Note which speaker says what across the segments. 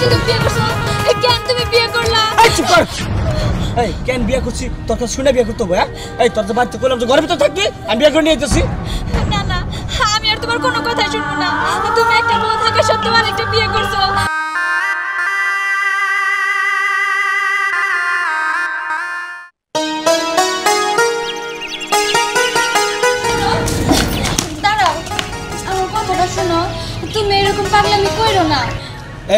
Speaker 1: তুমি বিয়ে করছো? কেন তুমি বিয়ে করলা?
Speaker 2: এই চুপ কর। এই কেন বিয়ে করছি তোর কাছে শুনে বিয়ে করতে হবে? এই তোর যে বাড়িতে কইলাম যে ঘরের ভিতর থাকবি, আমি বিয়ে করে নিয়ে যেতেছি।
Speaker 1: না না, আমি আর তোমার কোনো কথাই শুনবো না। তুমি একটা বউ থাকা সত্ত্বেও আরেকটা বিয়ে করছো। দাঁড়াও, আমার কথাটা শোনো। তুমি এরকম পাগলামি কইরো না।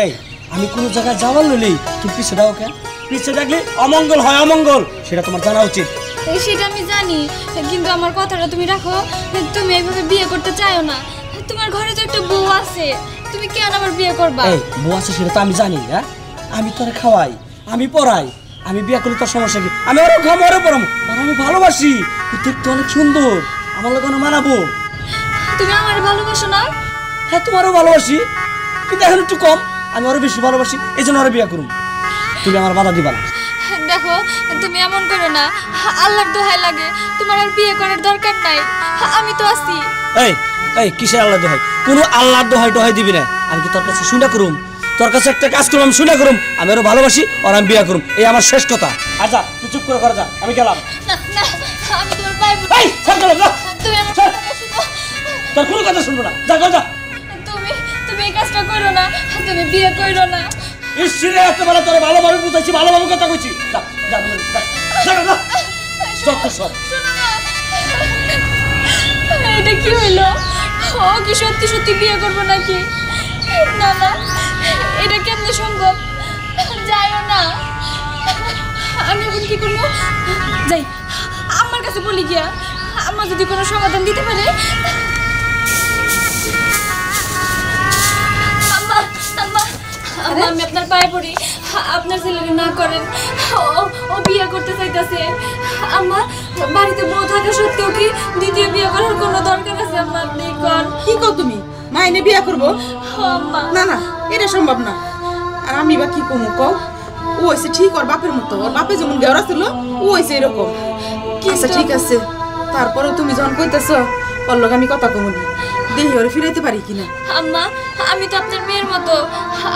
Speaker 2: এই আমি কোন জায়গায় যাওয়ার লইলেই তুমি পিছে দাও কেন? পিছে থাকলে অমঙ্গল হয়, অমঙ্গল, সেটা তোমার জানা উচিত।
Speaker 1: সেটা আমি জানি, কিন্তু আমার কথাটা তুমি রাখো। তুমি এইভাবে বিয়ে করতে চাও না। তোমার ঘরে তো একটা বউ আছে, তুমি কেন আবার বিয়ে করবা?
Speaker 2: এই বউ আছে সেটা তো আমি জানি। হ্যাঁ, আমি তোরে খাওয়াই, আমি পড়াই, আমি বিয়ে করলে তোর সমস্যা কি? আমি আরো খাবো, আরো পড়াবো, আর আমি ভালোবাসি, দেখতে অনেক সুন্দর, আমার লোক মানাবো।
Speaker 1: তুমি আমার ভালোবাসো না?
Speaker 2: হ্যাঁ তোমারও ভালোবাসি, কিন্তু এখন একটু কম। আমি আরো বেশি ভালোবাসি, এই জন্য আরো বিয়ে করুন। তুমি আমার বাধা দিবা না।
Speaker 1: দেখো, তুমি এমন করো না। আল্লাহর দোহাই লাগে, তোমার আর বিয়ে করার দরকার নাই, আমি তো আছি।
Speaker 2: এই এই কিসের আল্লাহর দোহাই? কোনো আল্লাহর দোহাই টোহাই দিবি না। আমি কি তোর কাছে শুনে করুম? তোর কাছে একটা কাজ করুম, আমি শুনে করুম। আমি আরো ভালোবাসি আর আমি বিয়ে করুম, এই আমার শেষ কথা। আচ্ছা তুই চুপ করে যা, আমি গেলাম।
Speaker 1: না না, আমি তোমার পায়ে
Speaker 2: এই ছাড় গেলাম না।
Speaker 1: তুমি আমার কথা শুনো।
Speaker 2: তোর কোনো কথা শুনবো না, যা যা।
Speaker 1: তুমি এই কাজটা করো না, তুমি বিয়ে করো না।
Speaker 2: ঈশ্বরে এত বলা তোরে ভালোভাবে বুঝাইছি, ভালোভাবে কথা কইছি। যা যা যা যা। যত সব
Speaker 1: এটা কি হইলো? ও কি সত্যি সত্যি বিয়ে করবো নাকি? না না, এটা কেমনে সম্ভব? যাইও না। আমি এখন কি করবো? যাই আমার কাছে বলি গিয়া, আমার যদি কোনো সমাধান দিতে পারে। আমি আপনার পায়ে পড়ি, আপনার ছেলেকে না করেন। ও বিয়ে করতে চাইতেছে। আম্মা, বাড়িতে বউ থাকা সত্ত্বেও কি দ্বিতীয় বিয়ে করার কোনো দরকার আছে? আম্মা আপনি কর।
Speaker 3: কি কও তুমি? মা এনে বিয়ে করবো?
Speaker 1: আম্মা
Speaker 3: না না, এটা সম্ভব না। আর আমি বা কি কমু কও? ও হয়েছে ঠিক ওর বাপের মতো, ওর বাপে যেমন গেওরা ছিল ও হয়েছে এরকম। আচ্ছা ঠিক আছে, তারপরেও তুমি যখন কইতেছ ওর লগে আমি কথা কমুনি, দেখি ওরে ফিরাইতে পারি কিনা।
Speaker 1: আম্মা, আমি তো আপনার মেয়ের মতো।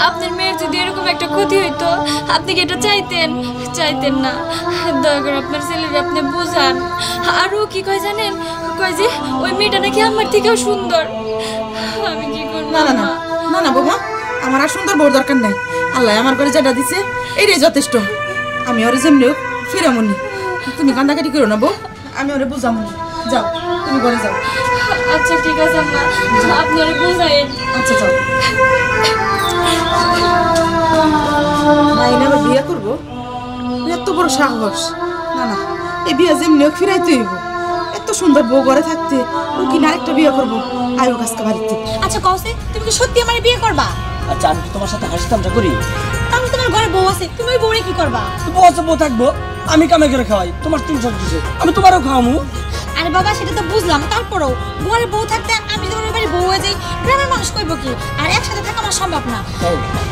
Speaker 1: আপনার মেয়ের যদি এরকম একটা ক্ষতি হইতো, আপনি কি এটা চাইতেন? চাইতেন না। দয়া করে আপনার ছেলেকে আপনি বুঝান। আর ও কি কয় জানেন? কয় যে ওই মেয়েটা নাকি আমার থেকেও সুন্দর। আমি কি করবো?
Speaker 3: না না না না না বাবা, আমার আর সুন্দর বউর দরকার নাই। আল্লাহ আমার ঘরে যেটা দিছে এইটাই যথেষ্ট। আমি ওরে যেমনি হোক ফিরামনি। তুমি কান্দাকাটি করো না বউ, আমি ওরে বুঝামনি। যাও তুমি ঘরে যাও।
Speaker 1: আচ্ছা ঠিক আছে আম্মা, আপনি ওরে বুঝাইন।
Speaker 3: আচ্ছা যাও। মাইনে আবার বিয়ে করবো? এত বড় সাহস! না না, এই বিয়ে যেমনি হোক ফিরাইতে হইব। এত সুন্দর বউ ঘরে থাকতে ও কি না একটা বিয়ে করবো আয়ু গাছকা বাড়িতে।
Speaker 4: আচ্ছা কওছে, তুমি কি সত্যি আমার বিয়ে করবা?
Speaker 2: আচ্ছা আমি তোমার সাথে হাসি তামসা করি?
Speaker 4: আমি তোমার ঘরে বউ আছে, তুমি ওই বউরে কি করবা?
Speaker 2: বউ আছে, বউ থাকবো, আমি কামে করে খাওয়াই, তোমার টেনশন কিসে? আমি তোমারও খাওয়ামু।
Speaker 4: আরে বাবা সেটা তো বুঝলাম, তারপরেও ঘরে বউ থাকতে আমি যখন বাড়ি বউ হয়ে যাই, গ্রামের মানুষ কইব কি? আর একসাথে থাকা আমার সম্ভব না।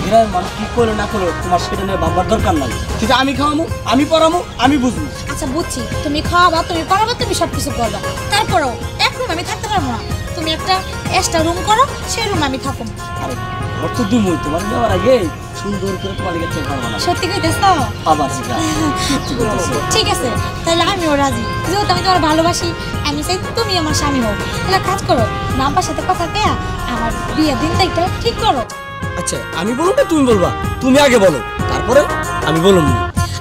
Speaker 2: গ্রামের মানুষ কি করলো না করলো তোমার সেটা নিয়ে ভাববার দরকার নাই। সেটা আমি খাওয়ামু, আমি পড়ামু, আমি বুঝবো।
Speaker 4: আচ্ছা বুঝছি, তুমি খাওয়াবা, তুমি পড়াবা, তুমি সবকিছু করবা। তারপরেও এক রুম আমি থাকতে পারবো না। তুমি একটা এক্সট্রা রুম করো, সেই রুম আমি থাকুম।
Speaker 2: আরে অর্থ দিমুই, তোমার নেওয়ার আগে সুন্দর করে তোমার লিখে চেক করবো না।
Speaker 4: সত্যি কইতেছ?
Speaker 2: আবার শিখা সত্যি বলতেছো?
Speaker 4: ঠিক আছে, তাহলে আমিও রাজি। যেহেতু আমি তোমার ভালোবাসি, আমি চাই তুমি আমার স্বামী হও। তাহলে কাজ করো, নাম্বার সাথে কথা পেয়া আমার বিয়ের দিন তারিখটা ঠিক করো।
Speaker 2: আচ্ছা আমি বলবো না তুমি বলবা? তুমি আগে বলো, তারপরে আমি বলুন।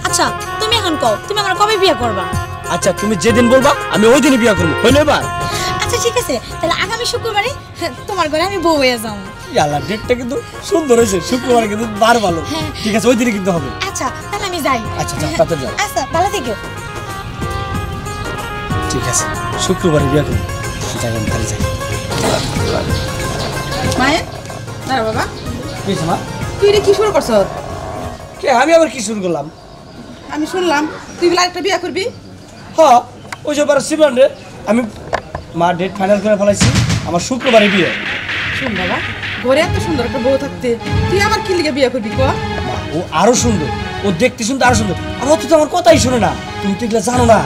Speaker 4: আচ্ছা তুমি এখন কও, তুমি আমার কবে বিয়ে করবা?
Speaker 2: আচ্ছা তুমি যেদিন বলবা আমি ওই দিনই বিয়ে করবো, হইলো এবার?
Speaker 4: আচ্ছা ঠিক আছে, তাহলে আগামী শুক্রবারে তোমার ঘরে আমি বউ হয়ে যাবো।
Speaker 2: আল্লাহ, ডেটটা কিন্তু সুন্দর হয়েছে, শুক্রবার কিন্তু বার ভালো। ঠিক আছে ওই দিনই কিন্তু হবে।
Speaker 4: আচ্ছা তাহলে আমি যাই।
Speaker 2: আচ্ছা যাও, তাড়াতাড়ি যাও।
Speaker 4: আচ্ছা ভালো থেকো।
Speaker 2: ঠিক আছে শুক্রবারে বিয়ে করবো, যাই আমি তাহলে যাই।
Speaker 3: মায়ের দাঁড়া বাবা,
Speaker 2: মা
Speaker 3: তুই রে কি শুরু করছ?
Speaker 2: কে আমি আবার কি শুরু করলাম?
Speaker 3: আমি শুনলাম তুই বলে একটা বিয়ে করবি।
Speaker 2: হ্যাঁ ওই যে শিবরান রে আমি মা ডেট ফাইনাল করে ফেলাইছি, আমার শুক্রবারে বিয়ে।
Speaker 3: শুন বাবা, ঘরে এত সুন্দর একটা বউ থাকতে তুই আমার কি লিগে বিয়ে করবি ক?
Speaker 2: ও আরো সুন্দর, ও দেখতে শুনতে আরো সুন্দর, আর ও তো আমার কথাই শুনে না। তুমি তো এগুলো জানো না।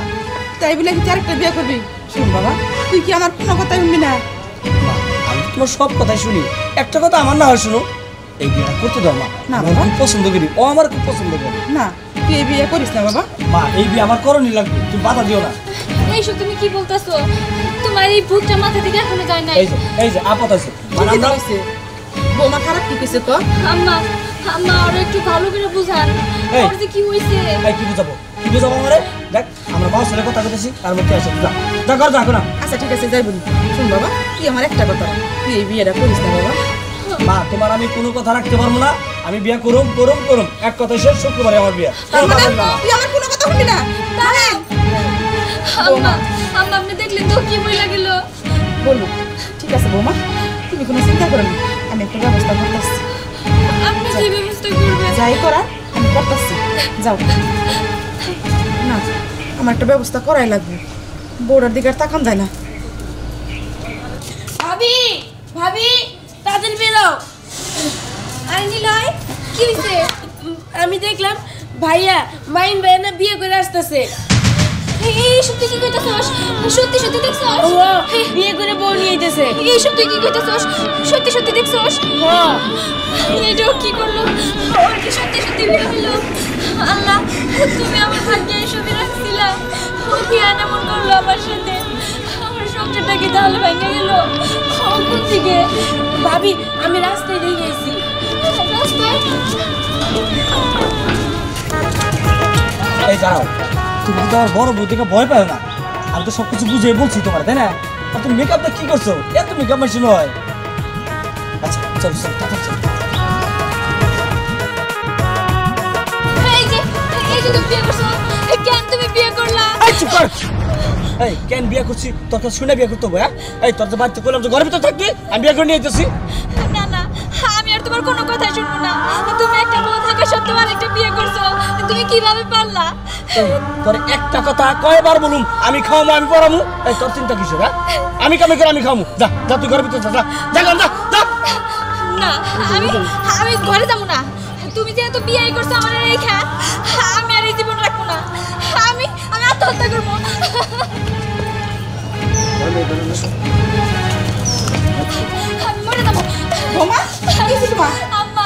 Speaker 3: তাই বলে কি আরেকটা বিয়ে করবি? শুন বাবা, তুই কি আমার কোনো কথা শুনবি না?
Speaker 2: মা, আমি তোমার সব কথাই শুনি, একটা কথা আমার না হয় শুনো, এই বিয়েটা করতে দাও মা।
Speaker 3: না,
Speaker 2: আমি
Speaker 3: বাবা।
Speaker 2: খুব পছন্দ করি, ও আমার খুব পছন্দ করে।
Speaker 3: না তুই এই বিয়ে করিস না বাবা।
Speaker 2: মা এই বিয়ে আমার করণই লাগবে, তুমি বাধা দিও না।
Speaker 1: এইসব তুমি কি বলতেছো? তোমার এই ভূতটা মাথা থেকে এখনো যায় নাই।
Speaker 2: এই যে আপদ আছে মানে
Speaker 3: ঠিকই তো
Speaker 2: আমরা
Speaker 3: হইছে। বৌমা খারাপ কি কইছে তো?
Speaker 1: আম্মা আম্মা ওরা একটু ভালো করে বুঝান
Speaker 2: এই।
Speaker 1: ওর যে কি হইছে।
Speaker 2: এই কি বুঝাবো আমারে? দেখ আমরা বাবার সাথে কথা বলতেছি, তার মধ্যে আছে যা যা ঘর যা এখন।
Speaker 3: আচ্ছা ঠিক আছে যাই বলি। শুন বাবা, তুই আমার একটা কথা, তুই এই বিয়েটা করিস না বাবা।
Speaker 2: মা তোমার আমি কোনো কথা রাখতে পারবো না, আমি বিয়ে করুম করুম করুম, এক কথা শেষ, শুক্রবারে আমার বিয়ে।
Speaker 3: তার মানে তুই আমার কোনো কথা শুনবি না? মাহিন
Speaker 1: আম্মা আম্মা আপনি দেখলেন তো কি বই লাগিল।
Speaker 3: বলু, ঠিক আছে বৌমা, তুমি কোনো চিন্তা করো না, আমি একটা ব্যবস্থা করতেছি।
Speaker 1: আপনি কি ব্যবস্থা করবেন?
Speaker 3: যাই করার আমি করতেছি, যাও। না আমার একটা ব্যবস্থা করাই লাগবে, বউটার দিকে আর তাকান যায় না।
Speaker 1: ভাবি ভাবি তাদের বেরো। আরে নিলয় কি হইছে? আমি দেখলাম ভাইয়া মাইন ভাইয়া না বিয়ে করে আসতেছে। এই সত্যি কি কইতাছস? সত্যি সত্যি দেখছস? ও বিয়ে করে বউ নিয়ে আইতেছে। এই সত্যি কি কইতাছস? সত্যি সত্যি দেখছস? হ্যাঁ। এটাও কি করলো? ওর কি সত্যি সত্যি বিয়ে হলো? আল্লাহ তুমি আমার ভাগ্যে এসবই রাখছিলা। ও কি এমন করলো আমার সাথে? আমার সংসারটা কি তাহলে ভেঙে গেল? ও কোন দিকে? ভাবি আমি রাস্তায় দিয়ে গেছি। রাস্তায়?
Speaker 2: এই দাঁড়াও, তুমি তো আমার বড় বউ থেকে ভয় পাও না, আমি তো সবকিছু বুঝিয়ে বলছি তোমার, তাই না? আর তুমি মেকআপটা কি করছো? এত মেকআপ মেশিন হয়? আচ্ছা চলো চলো তাড়াতাড়ি চলো।
Speaker 1: এই যে তুমি বিয়ে করছো, কেন তুমি বিয়ে করলা?
Speaker 2: এই চুপ কর। এই কেন বিয়ে করছি তোর কাছে শুনে বিয়ে করতে হবে? হ্যাঁ এই তোর যে বাড়িতে করলাম যে ঘরের ভিতর থাকবি, আমি বিয়ে করে নিয়ে যেতেছি।
Speaker 1: না না আমি আর তোমার কোনো কথাই শুনবো না। তুমি একটা বউ থাকা সত্ত্বেও আরেকটা বিয়ে করছো, তুমি কিভাবে পারলা?
Speaker 2: তোর একটা কথা কয়বার বলুম আমি খাওয়াবো আমি পড়াবো? এই তোর চিন্তা কিসের? হ্যাঁ আমি কামে করে আমি খাওয়াবো, যা যা তুই ঘরের ভিতর যা যা যা যা যা।
Speaker 1: না আমি আমি ঘরে যাবো না। তুমি যেহেতু বিয়ে করছো আমার রেখা, আমি আর এই জীবন রাখবো না। আমি আমি আত্মহত্যা করবো। আমি মরে যাবো।
Speaker 3: বৌমা কি হইছে তোমার?
Speaker 1: আম্মা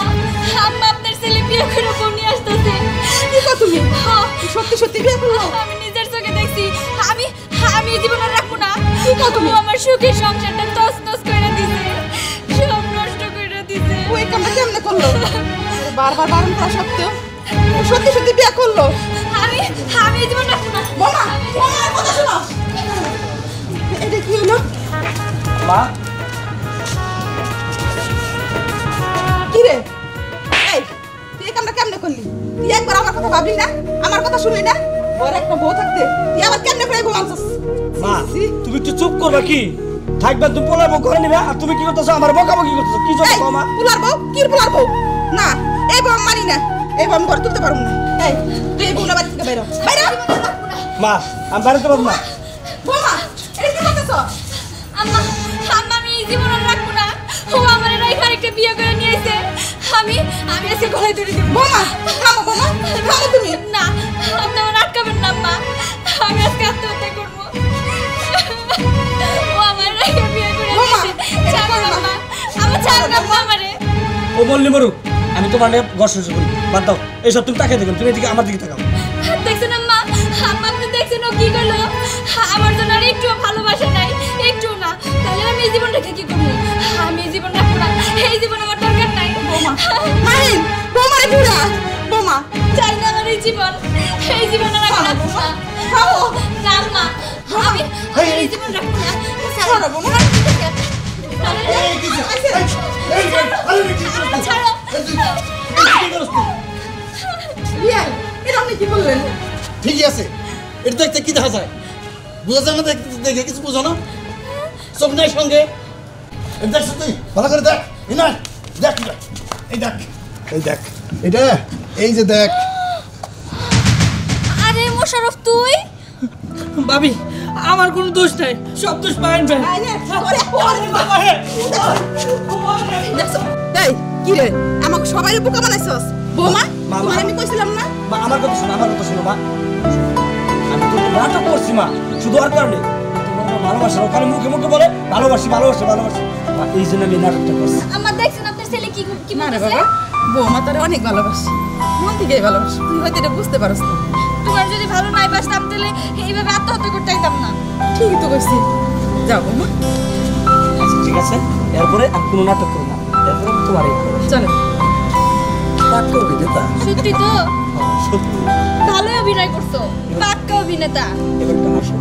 Speaker 1: আম্মা আপনার ছেলে বিয়ে করে বউ নিয়ে আসতেছে।
Speaker 3: কি কর তুমি?
Speaker 1: হ্যাঁ,
Speaker 3: সত্যি সত্যি বিয়ে করলো?
Speaker 1: আমি নিজের চোখে দেখছি। আমি আমি এই জীবন আর রাখবো না।
Speaker 3: কি কর তুমি?
Speaker 1: ও আমার সুখের সংসারটা তছনছ করে দিছে, সব নষ্ট করে দিছে।
Speaker 3: ও এই কামটা কেমনে করলো? বারবার বারণ করা সত্ত্বেও ও সত্যি সত্যি বিয়ে করলো?
Speaker 1: আমি আমি এই জীবন রাখবো না।
Speaker 3: বৌমা বৌমা আমার কথা শোনো। এটা কি হলো?
Speaker 2: মা
Speaker 3: কি রে? এই তুই এই কামটা কেমনে করলি? তুই একবার আমার কথা ভাবলি না? আমার কথা শুনলি না? ওর একটা বউ থাকতে তুই আবার কেমনে করে বউ আনছিস?
Speaker 2: মা তুমি একটু চুপ করবে কি? থাকবে তুমি পোলার বউ করে নিবে, আর তুমি কি করতেছো? আমার বকাবকি করতেছো কি জন্য?
Speaker 3: এই
Speaker 2: মা
Speaker 3: পুলার বউ? কি পুলার বউ? না এই বউ আমি মানি না, এই বউ আমি ঘরে তুলতে পারবো না। এই তুই এই বউটা বাড়ি থেকে বাইরে হ। বাইরে হ।
Speaker 2: মা আমি বাড়িতে পারবো না।
Speaker 3: বৌমা এটা কি করতেছ?
Speaker 1: আম্মা আম্মা আমি এই জীবন আর রাখবো না। ও আমার রাইখা একটা বিয়ে করে নিয়ে আইছে। আমি আমি আজকে গলায় ধরে দেব।
Speaker 3: বৌমা থামো, বৌমা থামো তুমি।
Speaker 1: না আপনি আমার আটকাবেন না আম্মা। আমি আজকে আত্মহত্যা করবো। ও আমার রাইখা বিয়ে করে
Speaker 3: বৌমা,
Speaker 1: নিয়েছে। ছাড়ুন আম্মা, আমার ছাড়ুন আম্মা আমারে।
Speaker 2: ও বললি মরুক, আমি তোমার নিয়ে গর্ষ করি, বাদ দাও এইসব। তুমি তাকিয়ে দেখুন, তুমি এদিকে আমার দিকে তাকাও।
Speaker 1: দেখছেন আম্মা আম্মা আপনি দেখছেন ও কি করলো? আমার জন্য আর একটু ভালোবাসা নাই, একটু না। তাহলে আমি এই জীবন রেখে কি করবো? আমি এই জীবন রাখবো না, এই জীবন আমার দরকার নাই।
Speaker 3: বৌমা মাহিন বৌমারে বুড়া বৌমা
Speaker 1: চাই না আমার এই জীবন, এই জীবন আর রাখবো না।
Speaker 3: থামো।
Speaker 1: না আম্মা আমি আমি এই জীবন রাখবো না।
Speaker 3: ছাড়ো বৌমা।
Speaker 1: ছাড়ো।
Speaker 3: বিয়ে এটা আপনি কি করলেন?
Speaker 5: ঠিকই আছে, এটা দেখতে কি দেখা যায়? বোঝা যায় না? দেখে কিছু বোঝো না? চোখ নাই সঙ্গে? এটা দেখছো তুই? ভালো করে দেখ। এই না, দেখ এটা। এই দেখ, এই দেখ এটা, এই যে দেখ।
Speaker 1: আরে মোশাররফ তুই?
Speaker 2: ভাবি আমার কোনো দোষ নাই, সব দোষ পাইন ভাই।
Speaker 3: আইনে ওরে ওরে দেখছো? এই কি রে আমাকে সবাই বোকা বানাইছস? বৌমা
Speaker 2: মা, মা।
Speaker 3: তোমার আমি কইছিলাম না?
Speaker 2: মা আমার কথা শোনো, আমার কথা শোনো মা। আমি তো নাটক করছি মা, শুধু আর কারণে। তোমার ভালোবাসা ওখানে মুখে মুখে বলে ভালোবাসি ভালোবাসি ভালোবাসি, আপা এই জন্য আমি নাটকটা করছি।
Speaker 1: আমার দেখছেন আপনার ছেলে কি কি
Speaker 3: না রে
Speaker 1: বলতেছে?
Speaker 3: বাবা, বৌমা তোরে অনেক ভালোবাসে, মন থেকেই ভালোবাসে, তুই হয়তো এটা বুঝতে পারস না।
Speaker 1: তোমার যদি ভালো নাই বাসতাম তাহলে এইভাবে আত্মহত্যা করতে চাইতাম না।
Speaker 3: ঠিকই তো কইছি, যাও বৌমা,
Speaker 2: আচ্ছা ঠিক আছে, এরপরে আর কোনো নাটক করবো না, এরপরে আমি তোমার
Speaker 3: চলো।
Speaker 2: পাক্কা অভিনেতা।
Speaker 1: সত্যি তো
Speaker 2: সত্যি
Speaker 1: ভালোই অভিনয় করছো, পাক্কা অভিনেতা।
Speaker 2: এবার তো হাসো।